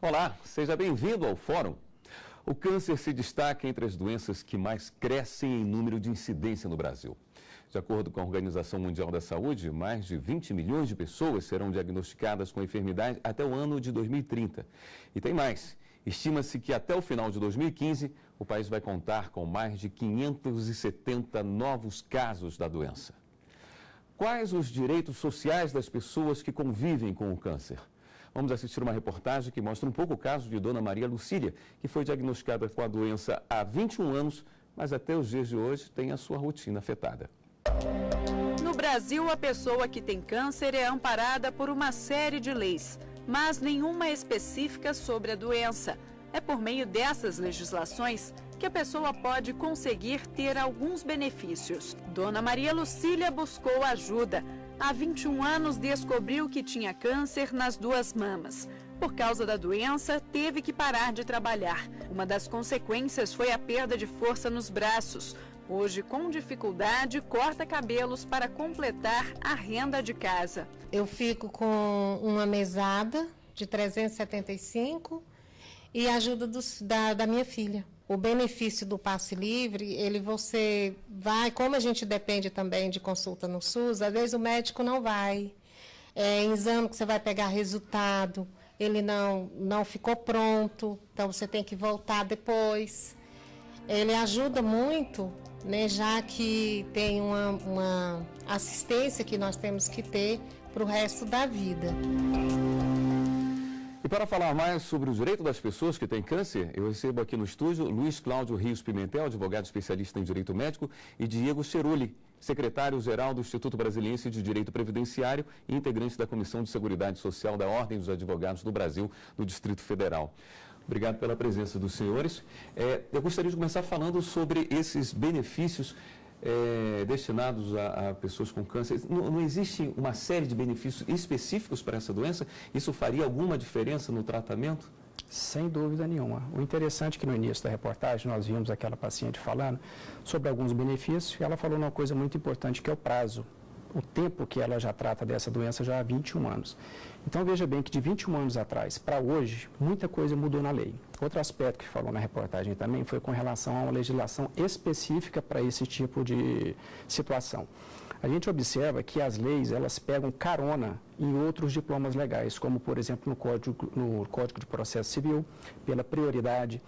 Olá, seja bem-vindo ao Fórum. O câncer se destaca entre as doenças que mais crescem em número de incidência no Brasil. De acordo com a Organização Mundial da Saúde, mais de 20 milhões de pessoas serão diagnosticadas com a enfermidade até o ano de 2030. E tem mais. Estima-se que até o final de 2015, o país vai contar com mais de 570 novos casos da doença. Quais os direitos sociais das pessoas que convivem com o câncer? Vamos assistir uma reportagem que mostra um pouco o caso de Dona Maria Lucília, que foi diagnosticada com a doença há 21 anos, mas até os dias de hoje tem a sua rotina afetada. No Brasil, a pessoa que tem câncer é amparada por uma série de leis, mas nenhuma específica sobre a doença. É por meio dessas legislações que a pessoa pode conseguir ter alguns benefícios. Dona Maria Lucília buscou ajuda. Há 21 anos descobriu que tinha câncer nas duas mamas. Por causa da doença, teve que parar de trabalhar. Uma das consequências foi a perda de força nos braços. Hoje, com dificuldade, corta cabelos para completar a renda de casa. Eu fico com uma mesada de 375 e a ajuda da minha filha. O benefício do passe livre, você vai, como a gente depende também de consulta no SUS, às vezes o médico não vai. Em exame que você vai pegar resultado, ele não ficou pronto, então você tem que voltar depois. Ele ajuda muito, né, já que tem uma assistência que nós temos que ter para o resto da vida. E para falar mais sobre o direito das pessoas que têm câncer, eu recebo aqui no estúdio Luiz Cláudio Rios Pimentel, advogado especialista em direito médico, e Diego Cerulli, secretário-geral do Instituto Brasiliense de Direito Previdenciário e integrante da Comissão de Seguridade Social da Ordem dos Advogados do Brasil, do Distrito Federal. Obrigado pela presença dos senhores. Eu gostaria de começar falando sobre esses benefícios destinados a pessoas com câncer. Não existe uma série de benefícios específicos para essa doença? Isso faria alguma diferença no tratamento? Sem dúvida nenhuma. O interessante é que no início da reportagem nós vimos aquela paciente falando sobre alguns benefícios e ela falou uma coisa muito importante, que é o prazo. O tempo que ela já trata dessa doença já há 21 anos. Então, veja bem que de 21 anos atrás para hoje, muita coisa mudou na lei. Outro aspecto que falou na reportagem também foi com relação a uma legislação específica para esse tipo de situação. A gente observa que as leis, elas pegam carona em outros diplomas legais, como, por exemplo, no Código de Processo Civil, pela prioridade,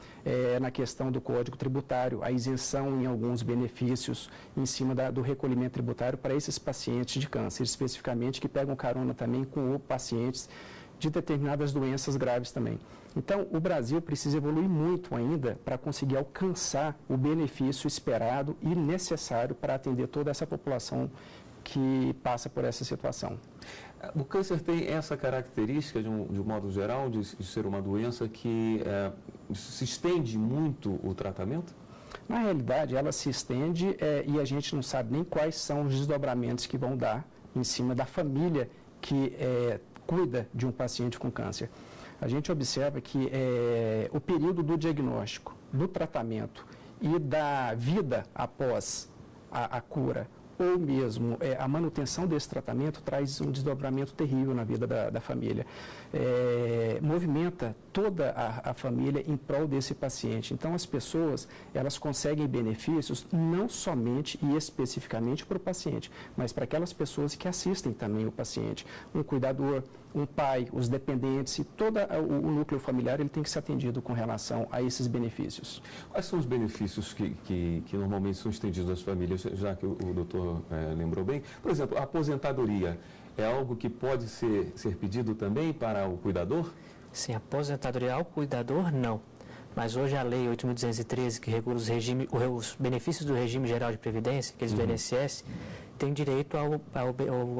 na questão do Código Tributário, a isenção em alguns benefícios em cima do recolhimento tributário para esses pacientes de câncer, especificamente, que pegam carona também com pacientes de determinadas doenças graves também. Então, o Brasil precisa evoluir muito ainda para conseguir alcançar o benefício esperado e necessário para atender toda essa população que passa por essa situação. O câncer tem essa característica, de um modo geral, de ser uma doença que se estende muito o tratamento? Na realidade, ela se estende e a gente não sabe nem quais são os desdobramentos que vão dar em cima da família que cuida de um paciente com câncer. A gente observa que o período do diagnóstico, do tratamento e da vida após a cura, ou mesmo a manutenção desse tratamento, traz um desdobramento terrível na vida da família. Movimenta toda a família em prol desse paciente. Então, as pessoas, elas conseguem benefícios não somente e especificamente para o paciente, mas para aquelas pessoas que assistem também o paciente. Um cuidador, um pai, os dependentes e todo o núcleo familiar, ele tem que ser atendido com relação a esses benefícios. Quais são os benefícios que normalmente são estendidos às famílias, já que o doutor lembrou bem? Por exemplo, a aposentadoria é algo que pode ser pedido também para o cuidador? Sim, aposentadoria ao cuidador, não. Mas hoje a Lei 8.213, que regula os benefícios do regime geral de previdência, aqueles do INSS, tem direito ao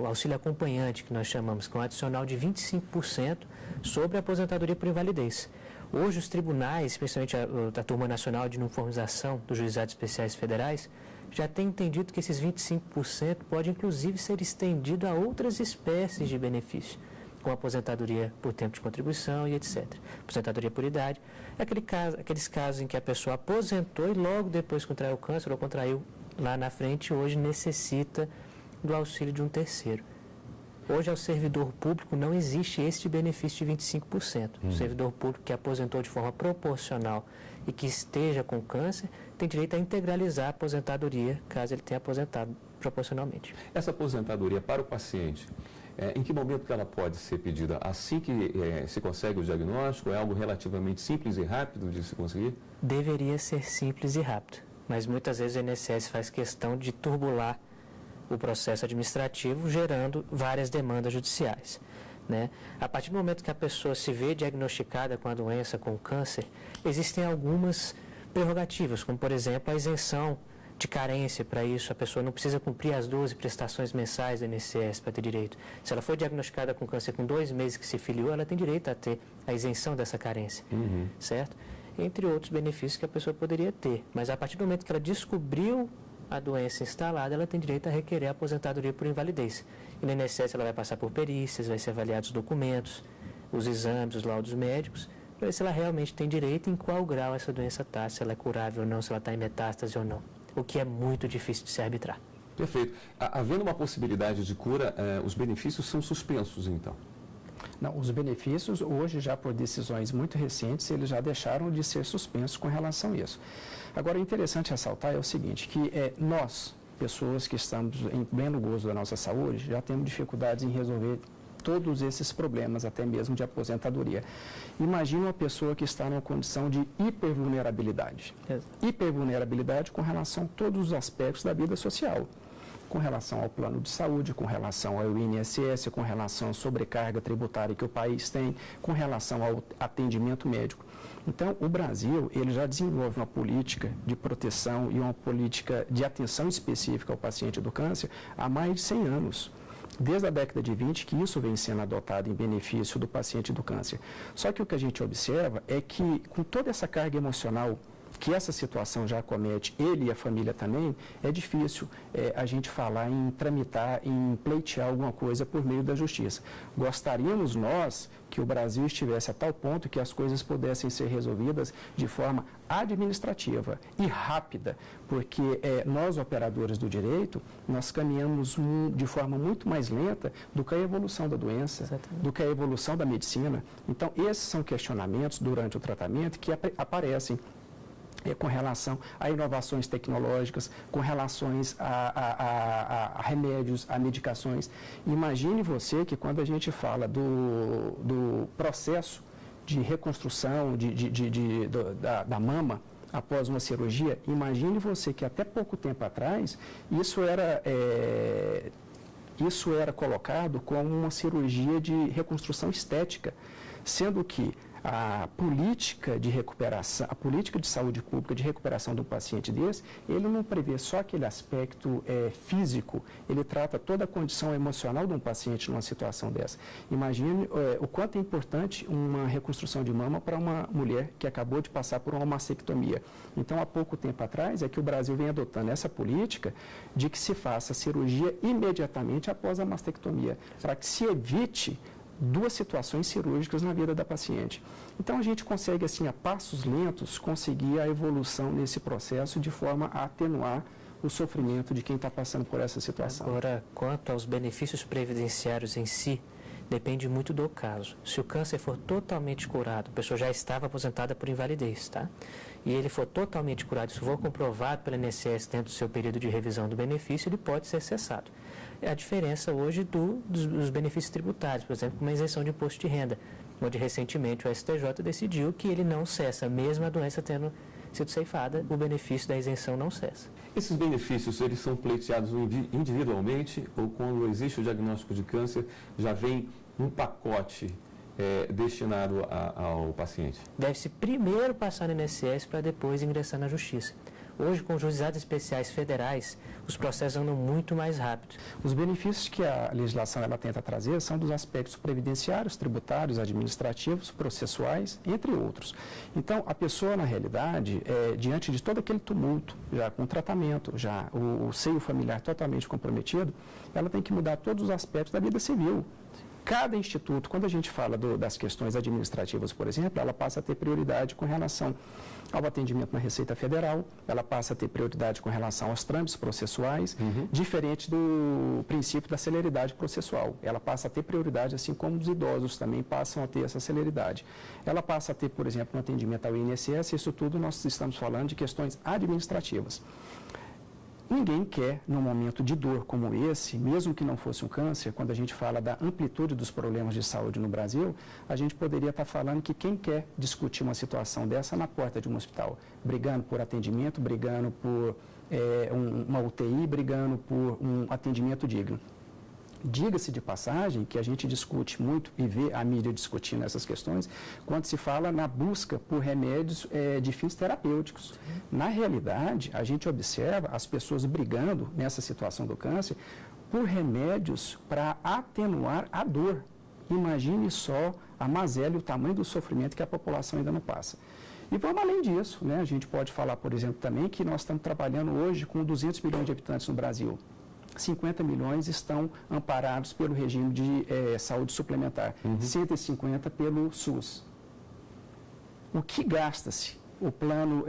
auxílio acompanhante, que nós chamamos, que é um adicional de 25% sobre a aposentadoria por invalidez. Hoje os tribunais, especialmente a Turma Nacional de Uniformização dos Juizados Especiais Federais, já têm entendido que esses 25% pode inclusive ser estendido a outras espécies de benefício, com aposentadoria por tempo de contribuição e etc. Aposentadoria por idade, aqueles casos em que a pessoa aposentou e logo depois contraiu o câncer ou contraiu lá na frente, hoje necessita do auxílio de um terceiro. Hoje, ao servidor público, não existe este benefício de 25%. O servidor público que aposentou de forma proporcional e que esteja com câncer tem direito a integralizar a aposentadoria, caso ele tenha aposentado proporcionalmente. Essa aposentadoria para o paciente, em que momento que ela pode ser pedida? Assim que se consegue o diagnóstico? É algo relativamente simples e rápido de se conseguir? Deveria ser simples e rápido, mas muitas vezes o INSS faz questão de turbular o processo administrativo, gerando várias demandas judiciais, né? A partir do momento que a pessoa se vê diagnosticada com a doença, com o câncer, existem algumas prerrogativas, como, por exemplo, a isenção de carência. Para isso, a pessoa não precisa cumprir as 12 prestações mensais do INSS para ter direito. Se ela foi diagnosticada com câncer com 2 meses que se filiou, ela tem direito a ter a isenção dessa carência, certo? Entre outros benefícios que a pessoa poderia ter. Mas a partir do momento que ela descobriu a doença instalada, ela tem direito a requerer a aposentadoria por invalidez. E no INSS ela vai passar por perícias, vai ser avaliados os documentos, os exames, os laudos médicos, para ver se ela realmente tem direito e em qual grau essa doença está, se ela é curável ou não, se ela está em metástase ou não, o que é muito difícil de se arbitrar. Perfeito. Havendo uma possibilidade de cura, os benefícios são suspensos, então? Não, os benefícios, hoje, já por decisões muito recentes, eles já deixaram de ser suspensos com relação a isso. Agora, o interessante ressaltar é o seguinte, que nós, pessoas que estamos em pleno gozo da nossa saúde, já temos dificuldades em resolver todos esses problemas, até mesmo de aposentadoria. Imagine uma pessoa que está numa condição de hipervulnerabilidade. Hipervulnerabilidade com relação a todos os aspectos da vida social. Com relação ao plano de saúde, com relação ao INSS, com relação à sobrecarga tributária que o país tem, com relação ao atendimento médico. Então, o Brasil, ele já desenvolve uma política de proteção e uma política de atenção específica ao paciente do câncer há mais de 100 anos. Desde a década de 20 que isso vem sendo adotado em benefício do paciente do câncer. Só que o que a gente observa é que, com toda essa carga emocional que essa situação já acomete ele e a família também, é difícil a gente falar em tramitar, em pleitear alguma coisa por meio da justiça. Gostaríamos nós que o Brasil estivesse a tal ponto que as coisas pudessem ser resolvidas de forma administrativa e rápida, porque nós, operadores do direito, nós caminhamos de forma muito mais lenta do que a evolução da doença, exatamente, do que a evolução da medicina. Então, esses são questionamentos durante o tratamento que aparecem com relação a inovações tecnológicas, com relações a remédios, a medicações. Imagine você que quando a gente fala do processo de reconstrução da mama após uma cirurgia, imagine você que até pouco tempo atrás isso era colocado como uma cirurgia de reconstrução estética, sendo que a política de recuperação, a política de saúde pública de recuperação do paciente desse, ele não prevê só aquele aspecto físico, ele trata toda a condição emocional de um paciente numa situação dessa. Imagine o quanto é importante uma reconstrução de mama para uma mulher que acabou de passar por uma mastectomia. Então, há pouco tempo atrás é que o Brasil vem adotando essa política de que se faça cirurgia imediatamente após a mastectomia, para que se evite 2 situações cirúrgicas na vida da paciente. Então, a gente consegue, assim, a passos lentos, conseguir a evolução nesse processo de forma a atenuar o sofrimento de quem está passando por essa situação. Agora, quanto aos benefícios previdenciários em si, depende muito do caso. Se o câncer for totalmente curado, a pessoa já estava aposentada por invalidez, tá? E ele for totalmente curado, isso for comprovado pelo INSS dentro do seu período de revisão do benefício, ele pode ser cessado. É a diferença hoje dos benefícios tributários, por exemplo, uma isenção de imposto de renda, onde recentemente o STJ decidiu que ele não cessa, mesmo a doença tendo sido ceifada, o benefício da isenção não cessa. Esses benefícios, eles são pleiteados individualmente ou quando existe o diagnóstico de câncer, já vem um pacote destinado ao paciente? Deve-se primeiro passar no INSS para depois ingressar na Justiça. Hoje, com os juizados especiais federais, os processos andam muito mais rápido. Os benefícios que a legislação ela tenta trazer são dos aspectos previdenciários, tributários, administrativos, processuais, entre outros. Então, a pessoa, na realidade, diante de todo aquele tumulto, já com o tratamento, já o seio familiar totalmente comprometido, ela tem que mudar todos os aspectos da vida civil. Cada instituto, quando a gente fala das questões administrativas, por exemplo, ela passa a ter prioridade com relação ao atendimento na Receita Federal, ela passa a ter prioridade com relação aos trâmites processuais, diferente do princípio da celeridade processual. Ela passa a ter prioridade, assim como os idosos também passam a ter essa celeridade. Ela passa a ter, por exemplo, no atendimento ao INSS, isso tudo nós estamos falando de questões administrativas. Ninguém quer, num momento de dor como esse, mesmo que não fosse um câncer, quando a gente fala da amplitude dos problemas de saúde no Brasil, a gente poderia estar falando que quem quer discutir uma situação dessa na porta de um hospital, brigando por atendimento, brigando por uma UTI, brigando por um atendimento digno. Diga-se de passagem que a gente discute muito e vê a mídia discutindo essas questões quando se fala na busca por remédios de fins terapêuticos. Na realidade, a gente observa as pessoas brigando nessa situação do câncer por remédios para atenuar a dor. Imagine só a mazela e o tamanho do sofrimento que a população ainda não passa. E vamos além disso, né? A gente pode falar, por exemplo, também que nós estamos trabalhando hoje com 200 milhões de habitantes no Brasil. 50 milhões estão amparados pelo regime de saúde suplementar, 150 pelo SUS. O que gasta-se o plano,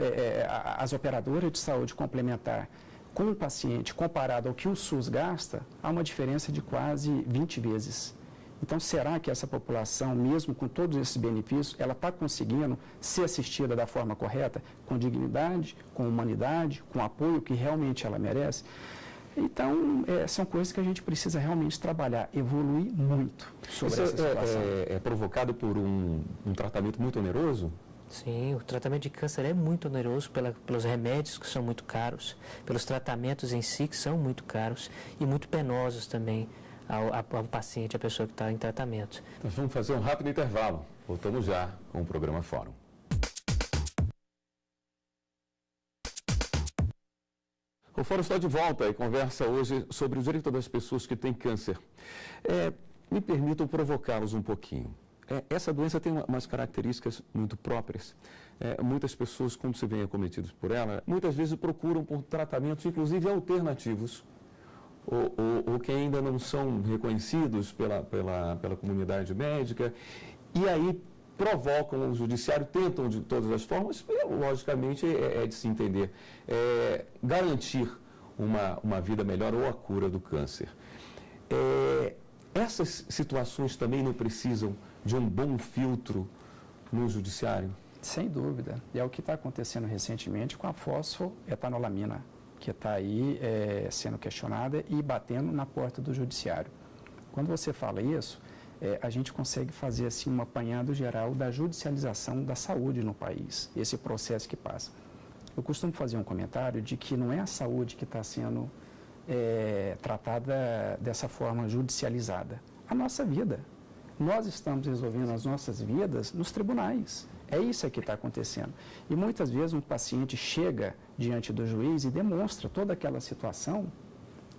as operadoras de saúde complementar com o paciente comparado ao que o SUS gasta, há uma diferença de quase 20 vezes. Então, será que essa população, mesmo com todos esses benefícios, ela está conseguindo ser assistida da forma correta, com dignidade, com humanidade, com apoio que realmente ela merece? Então, são coisas que a gente precisa realmente trabalhar, evoluir muito sobre essa situação. É provocado por um tratamento muito oneroso? Sim, o tratamento de câncer é muito oneroso pelos remédios que são muito caros, pelos tratamentos em si que são muito caros e muito penosos também ao paciente, à pessoa que está em tratamento. Nós vamos fazer um rápido intervalo. Voltamos já com o programa Fórum. O Fórum está de volta e conversa hoje sobre o direito das pessoas que têm câncer. Me permitam provocá-los um pouquinho. Essa doença tem umas características muito próprias. Muitas pessoas, quando se veem acometidas por ela, muitas vezes procuram por tratamentos, inclusive alternativos, ou que ainda não são reconhecidos pela comunidade médica, e aí provocam o judiciário, tentam de todas as formas, logicamente é de se entender, garantir uma vida melhor ou a cura do câncer. Essas situações também não precisam de um bom filtro no judiciário? Sem dúvida. E é o que está acontecendo recentemente com a fosfoetanolamina, que está aí sendo questionada e batendo na porta do judiciário. Quando você fala isso, a gente consegue fazer assim um apanhado geral da judicialização da saúde no país, esse processo que passa. Eu costumo fazer um comentário de que não é a saúde que está sendo tratada dessa forma judicializada. A nossa vida. Nós estamos resolvendo as nossas vidas nos tribunais. É isso que está acontecendo. E muitas vezes um paciente chega diante do juiz e demonstra toda aquela situação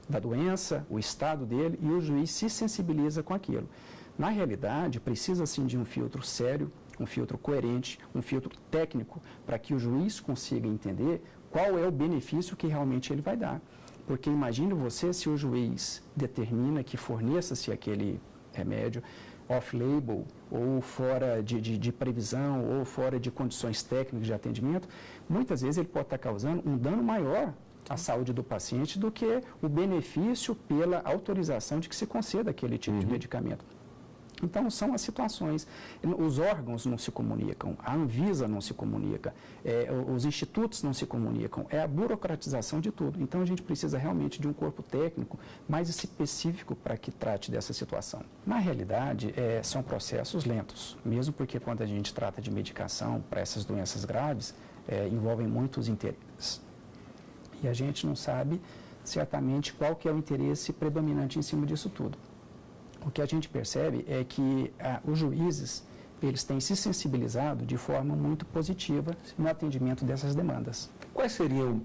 da doença, o estado dele, e o juiz se sensibiliza com aquilo. Na realidade, precisa sim de um filtro sério, um filtro coerente, um filtro técnico, para que o juiz consiga entender qual é o benefício que realmente ele vai dar. Porque imagine você se o juiz determina que forneça-se aquele remédio off-label, ou fora de previsão, ou fora de condições técnicas de atendimento, muitas vezes ele pode estar causando um dano maior à saúde do paciente do que o benefício pela autorização de que se conceda aquele tipo de medicamento. Então, são as situações. Os órgãos não se comunicam, a Anvisa não se comunica, os institutos não se comunicam, é a burocratização de tudo. Então, a gente precisa realmente de um corpo técnico mais específico para que trate dessa situação. Na realidade, são processos lentos, mesmo porque quando a gente trata de medicação para essas doenças graves, envolvem muitos interesses. E a gente não sabe certamente qual que é o interesse predominante em cima disso tudo. O que a gente percebe é que os juízes, eles têm se sensibilizado de forma muito positiva no atendimento dessas demandas. Quais seriam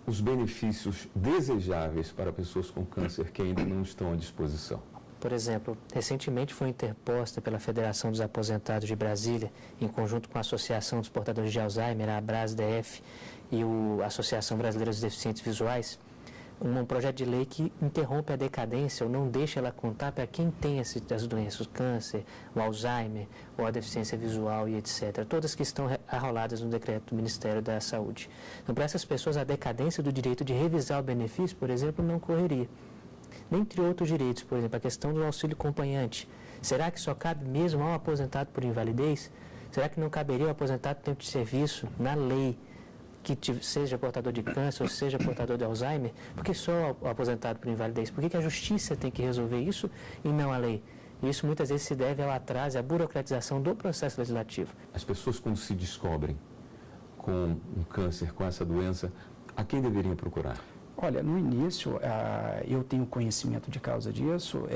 os benefícios desejáveis para pessoas com câncer que ainda não estão à disposição? Por exemplo, recentemente foi interposta pela Federação dos Aposentados de Brasília, em conjunto com a Associação dos Portadores de Alzheimer, a ABRAS-DF, e a Associação Brasileira dos Deficientes Visuais, um projeto de lei que interrompe a decadência ou não deixa ela contar para quem tem as doenças, o câncer, o Alzheimer, ou a deficiência visual e etc. Todas que estão arroladas no decreto do Ministério da Saúde. Então, para essas pessoas, a decadência do direito de revisar o benefício, por exemplo, não ocorreria. Dentre outros direitos, por exemplo, a questão do auxílio acompanhante. Será que só cabe mesmo ao aposentado por invalidez? Será que não caberia ao aposentado por tempo de serviço na lei que seja portador de câncer ou seja portador de Alzheimer? Por que só o aposentado por invalidez? Por que a justiça tem que resolver isso e não a lei? E isso muitas vezes se deve ao atraso e à burocratização do processo legislativo. As pessoas, quando se descobrem com um câncer, com essa doença, a quem deveriam procurar? Olha, no início, eu tenho conhecimento de causa disso,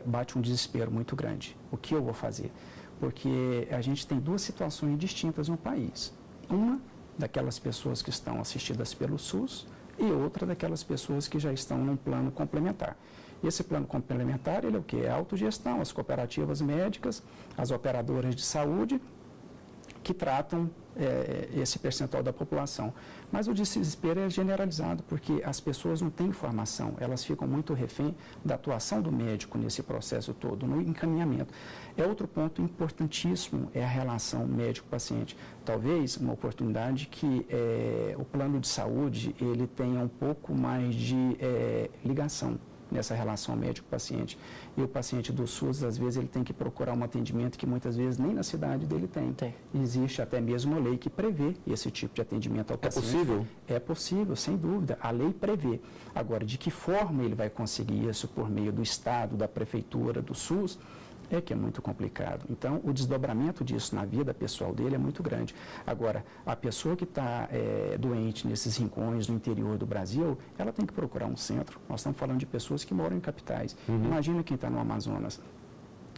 bate um desespero muito grande. O que eu vou fazer? Porque a gente tem duas situações distintas no país. Uma daquelas pessoas que estão assistidas pelo SUS e outra daquelas pessoas que já estão num plano complementar. Esse plano complementar, ele é o quê? É a autogestão, as cooperativas médicas, as operadoras de saúde que tratam esse percentual da população. Mas o desespero é generalizado, porque as pessoas não têm informação, elas ficam muito refém da atuação do médico nesse processo todo, no encaminhamento. Outro ponto importantíssimo é a relação médico-paciente. Talvez uma oportunidade que o plano de saúde ele tenha um pouco mais de ligação nessa relação médico-paciente. E o paciente do SUS, às vezes, ele tem que procurar um atendimento que muitas vezes nem na cidade dele tem. Existe até mesmo uma lei que prevê esse tipo de atendimento ao paciente. É possível? É possível, sem dúvida. A lei prevê. Agora, de que forma ele vai conseguir isso por meio do Estado, da Prefeitura, do SUS, que é muito complicado. Então, o desdobramento disso na vida pessoal dele é muito grande. Agora, a pessoa que está doente nesses rincões no interior do Brasil, ela tem que procurar um centro. Nós estamos falando de pessoas que moram em capitais. Imagina quem está no Amazonas.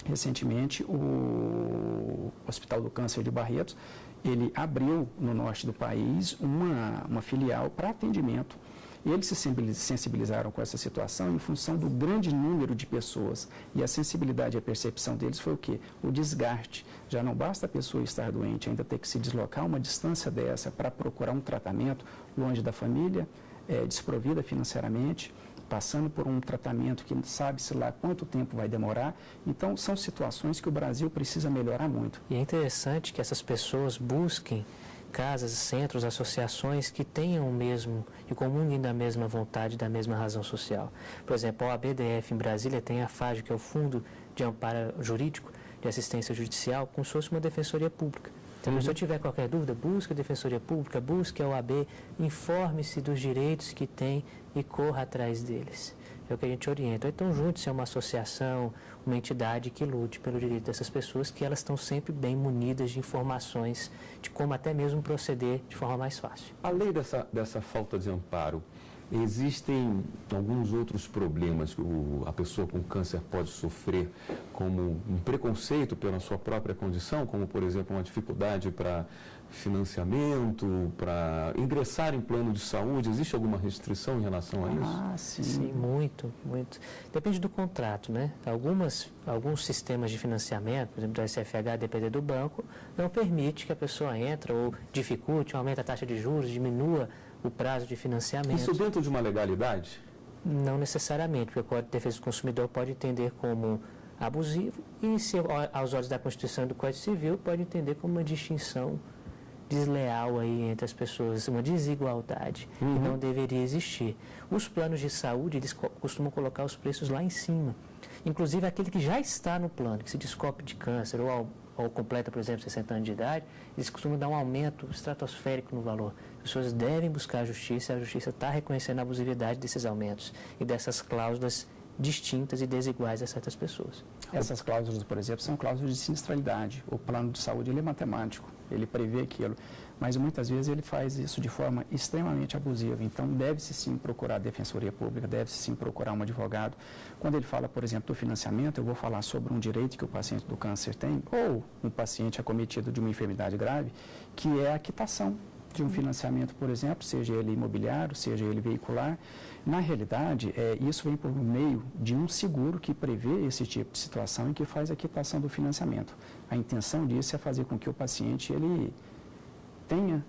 Recentemente, o Hospital do Câncer de Barretos, ele abriu no norte do país uma filial para atendimento. Eles se sensibilizaram com essa situação em função do grande número de pessoas. E a sensibilidade e a percepção deles foi o quê? O desgaste. Já não basta a pessoa estar doente, ainda ter que se deslocar uma distância dessa para procurar um tratamento longe da família, desprovida financeiramente, passando por um tratamento que sabe-se lá quanto tempo vai demorar. Então, são situações que o Brasil precisa melhorar muito. E é interessante que essas pessoas busquem casas, centros, associações que tenham o mesmo e comunguem da mesma vontade, da mesma razão social. Por exemplo, a OABDF em Brasília tem a FAJ, que é o Fundo de Amparo Jurídico de Assistência Judicial, como se fosse uma defensoria pública. Se a pessoa tiver qualquer dúvida, busque a defensoria pública, busque a OAB, informe-se dos direitos que tem e corra atrás deles. É o que a gente orienta. Então, junte-se a uma associação, uma entidade que lute pelo direito dessas pessoas, que elas estão sempre bem munidas de informações de como até mesmo proceder de forma mais fácil. Além dessa falta de amparo, existem alguns outros problemas que a pessoa com câncer pode sofrer, como um preconceito pela sua própria condição, como, por exemplo, uma dificuldade para financiamento, para ingressar em plano de saúde? Existe alguma restrição em relação a isso? Sim, muito. Depende do contrato, né? Alguns sistemas de financiamento, por exemplo, do SFH, depender do banco, não permite que a pessoa entre ou dificulte, aumente a taxa de juros, diminua o prazo de financiamento. Isso dentro de uma legalidade? Não necessariamente, porque o Código de Defesa do Consumidor pode entender como abusivo e, se aos olhos da Constituição e do Código Civil, pode entender como uma distinção desleal aí entre as pessoas, uma desigualdade que não deveria existir. Os planos de saúde, eles costumam colocar os preços lá em cima. Inclusive, aquele que já está no plano, que se descobre de câncer ou completa, por exemplo, 60 anos de idade, eles costumam dar um aumento estratosférico no valor. As pessoas devem buscar a justiça está reconhecendo a abusividade desses aumentos e dessas cláusulas distintas e desiguais a certas pessoas. Essas cláusulas, por exemplo, são cláusulas de sinistralidade. O plano de saúde ele é matemático, ele prevê aquilo, mas muitas vezes ele faz isso de forma extremamente abusiva. Então, deve-se sim procurar a defensoria pública, deve-se sim procurar um advogado. Quando ele fala, por exemplo, do financiamento, eu vou falar sobre um direito que o paciente do câncer tem, ou um paciente acometido de uma enfermidade grave, que é a quitação de um financiamento, por exemplo, seja ele imobiliário, seja ele veicular. Na realidade, isso vem por meio de um seguro que prevê esse tipo de situação e que faz a quitação do financiamento. A intenção disso é fazer com que o paciente ele tenha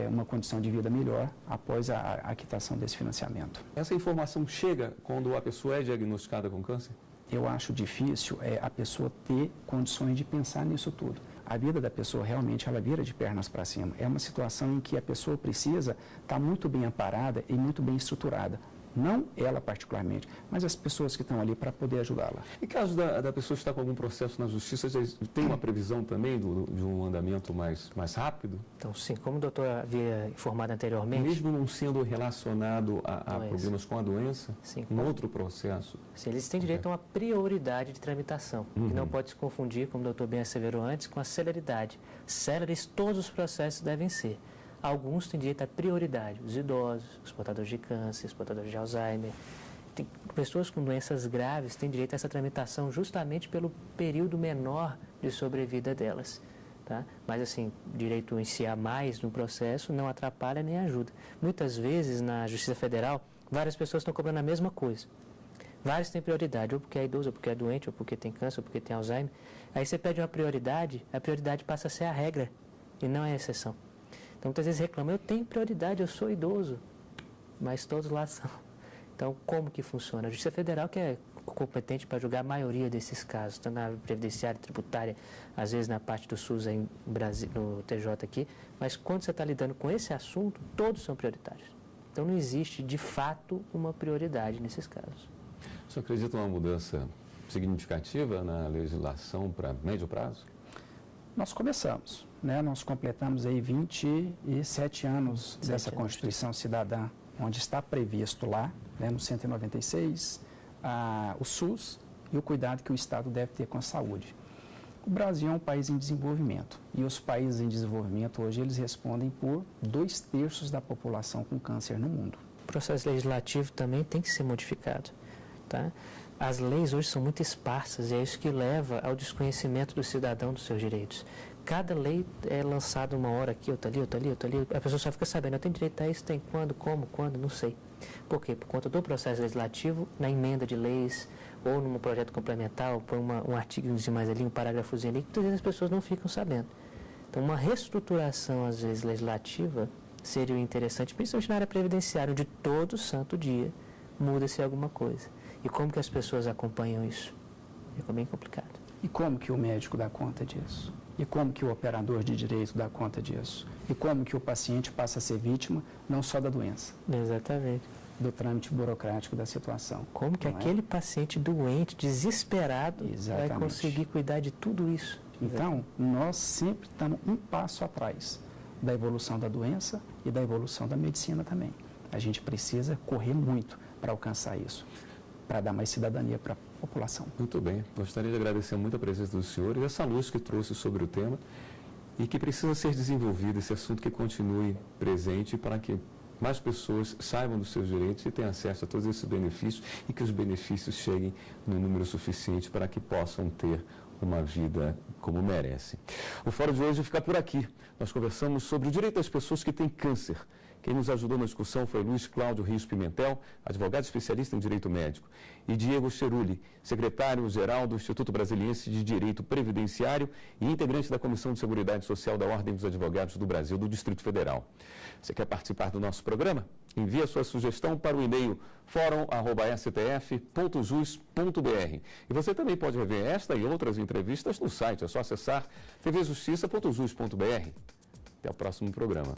uma condição de vida melhor após a quitação desse financiamento. Essa informação chega quando a pessoa é diagnosticada com câncer? Eu acho difícil a pessoa ter condições de pensar nisso tudo. A vida da pessoa realmente ela vira de pernas para cima. É uma situação em que a pessoa precisa estar muito bem amparada e muito bem estruturada. Não ela particularmente, mas as pessoas que estão ali para poder ajudá-la. Em caso da pessoa estar com algum processo na justiça, tem uma previsão também de um andamento mais rápido? Então, sim, como o doutor havia informado anteriormente... Mesmo não sendo relacionado a problemas com a doença, sim, um outro processo? Sim, eles têm direito a uma prioridade de tramitação, que não pode se confundir, como o doutor bem asseverou antes, com a celeridade. Céleres todos os processos devem ser. Alguns têm direito à prioridade, os idosos, os portadores de câncer, os portadores de Alzheimer. Pessoas com doenças graves têm direito a essa tramitação justamente pelo período menor de sobrevida delas. Tá? Mas, assim, direito em si a mais no processo não atrapalha nem ajuda. Muitas vezes, na Justiça Federal, várias pessoas estão cobrando a mesma coisa. Vários têm prioridade, ou porque é idoso, ou porque é doente, ou porque tem câncer, ou porque tem Alzheimer. Aí você pede uma prioridade, a prioridade passa a ser a regra e não é a exceção. Então, muitas vezes reclamam, eu tenho prioridade, eu sou idoso, mas todos lá são. Então, como que funciona? A Justiça Federal que é competente para julgar a maioria desses casos, tanto na previdenciária, tributária, às vezes na parte do SUS aí no TJ aqui, mas quando você está lidando com esse assunto, todos são prioritários. Então, não existe, de fato, uma prioridade nesses casos. O senhor acredita numa mudança significativa na legislação para médio prazo? Nós começamos, né? Nós completamos aí 27 anos dessa Constituição Cidadã, onde está previsto lá, né, no 196, o SUS e o cuidado que o Estado deve ter com a saúde. O Brasil é um país em desenvolvimento e os países em desenvolvimento hoje eles respondem por 2/3 da população com câncer no mundo. O processo legislativo também tem que ser modificado, tá? As leis hoje são muito esparsas e é isso que leva ao desconhecimento do cidadão dos seus direitos. Cada lei é lançada uma hora aqui, outra ali, outra ali, outra ali. A pessoa só fica sabendo, eu tenho direito a isso, tem quando, como, quando, não sei. Por quê? Por conta do processo legislativo, na emenda de leis, ou num projeto complementar, ou por um artigozinho mais ali, um parágrafozinho ali, que muitas vezes as pessoas não ficam sabendo. Então, uma reestruturação, às vezes, legislativa seria interessante, principalmente na área previdenciária, onde todo santo dia muda-se alguma coisa. E como que as pessoas acompanham isso? Fica bem complicado. E como que o médico dá conta disso? E como que o operador de direito dá conta disso? E como que o paciente passa a ser vítima não só da doença? Exatamente. Do trâmite burocrático da situação. Como que aquele paciente doente, desesperado, vai conseguir cuidar de tudo isso? Então, nós sempre estamos um passo atrás da evolução da doença e da evolução da medicina também. A gente precisa correr muito para alcançar isso, para dar mais cidadania para a população. Muito bem. Gostaria de agradecer muito a presença do senhor e essa luz que trouxe sobre o tema e que precisa ser desenvolvido, esse assunto que continue presente para que mais pessoas saibam dos seus direitos e tenham acesso a todos esses benefícios e que os benefícios cheguem no número suficiente para que possam ter uma vida como merecem. O Fórum de hoje fica por aqui. Nós conversamos sobre o direito das pessoas que têm câncer. Quem nos ajudou na discussão foi Luiz Cláudio Rios Pimentel, advogado especialista em direito médico, e Diego Cheruli, secretário-geral do Instituto Brasiliense de Direito Previdenciário e integrante da Comissão de Seguridade Social da Ordem dos Advogados do Brasil, do Distrito Federal. Você quer participar do nosso programa? Envie a sua sugestão para o e-mail forum@stf.jus.br. E você também pode rever esta e outras entrevistas no site. É só acessar tvjustiça.jus.br. Até o próximo programa.